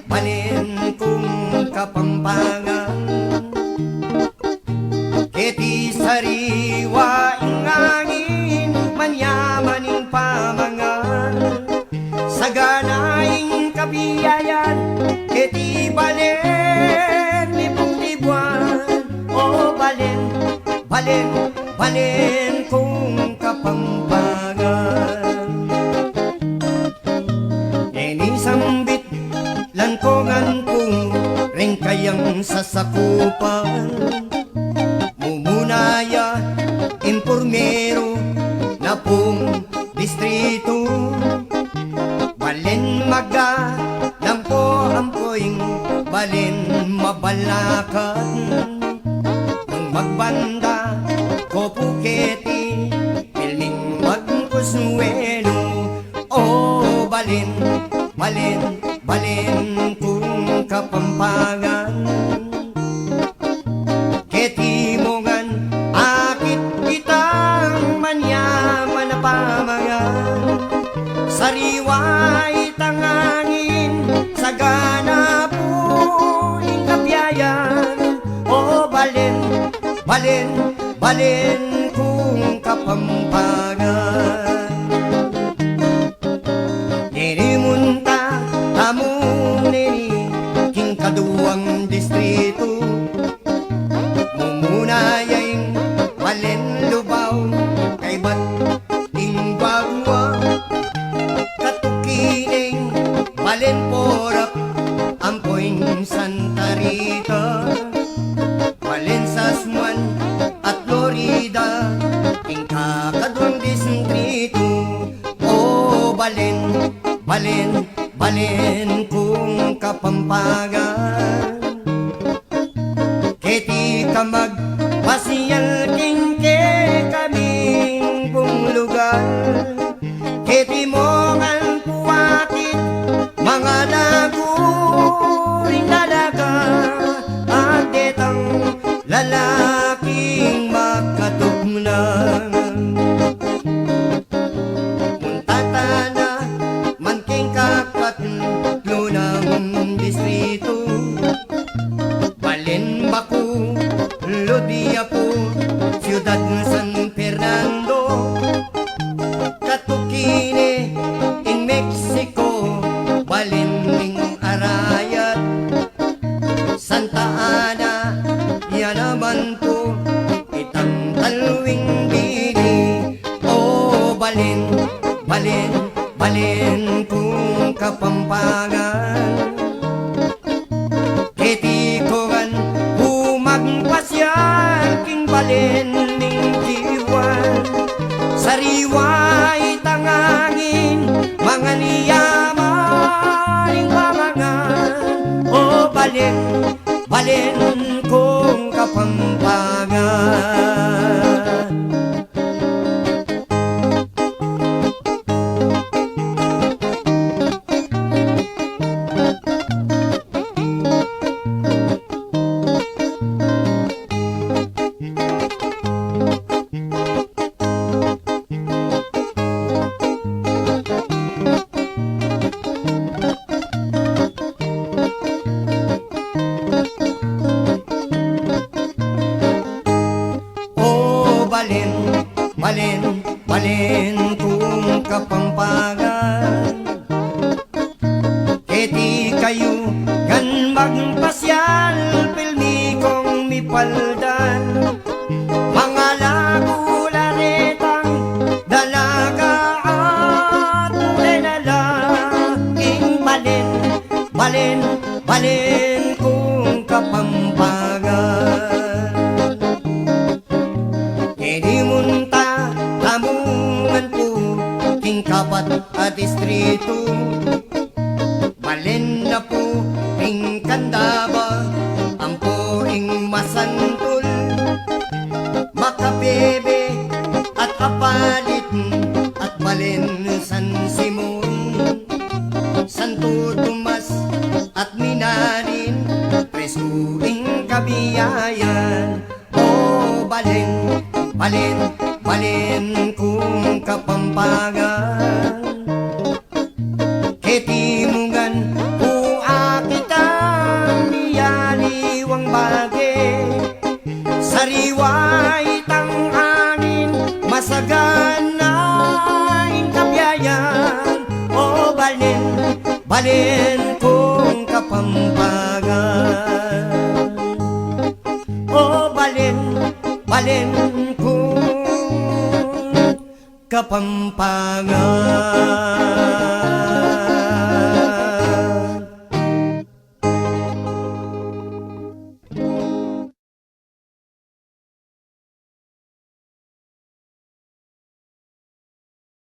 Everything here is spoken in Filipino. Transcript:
balin kung Kapampangan. Keti sariwa ingangin, manyamaning pamangan, saganaing kabiyayan, keti balen ni pungtibuan. O balen, balen, balen kung Kapampangan. Sambit lankongan kong ring kayang sasakupan, mumunaya impormero na pong distrito, balen maga lampo ampoing balen mabalakan, kung magbanda ko puketi pilning magkuswelo. O balen, balen, balen kung Kapampangan. Ketimongan akit kitang manyaman na pamangan, sariway tangangin, sagana po ingkabyayan. O balen, balen, balen kung Kapampangan. Munta tamong nini king kaduang distrito, mumunayaing balen lubaw kay bat ting bagwa, katukining balen porap ampoing Santa Rita, balen Sasmuan at Florida king kakaduang distrito. O balen, balen, balen kung Kapampangan. Keti ka magpasyal king ke kaming buong lugar, keti mo ngan puwakit mga naguring dalaga, at detang lalaking makatugnan. Distrito balen Baku, Lodiapo, Ciudad San Fernando, Katukine in Mexico, balen ning Arayat, Santa Ana, yan naman po itang talwing bini. O balen, balen, balen kung Kapampangan. Keti kogan humagpasyal king balen ning diwan, sariway tangangin, mga niyamaning pamangan. O balen, balen kung Kapampangan. Balen, balen, balen kung Kapampangan. Keti kayo kan magpasyal pilmi kong mipaldan, mga lagularetang dalaga at ulay-nalaking balen, balen, balen kung Kapampangan. Munta tamungan po king kapat at distrito, balen na po king Candaba, ampo ing Masantol, Makabebe at Kapalit, at balen San Simon, Santo Tomas at Minarin, Presko ing Kabiyayan. O balen, balen, balen kung Kapampangan. Keti mungan balen kong kapampangan. O balen, balen kong kapampangan.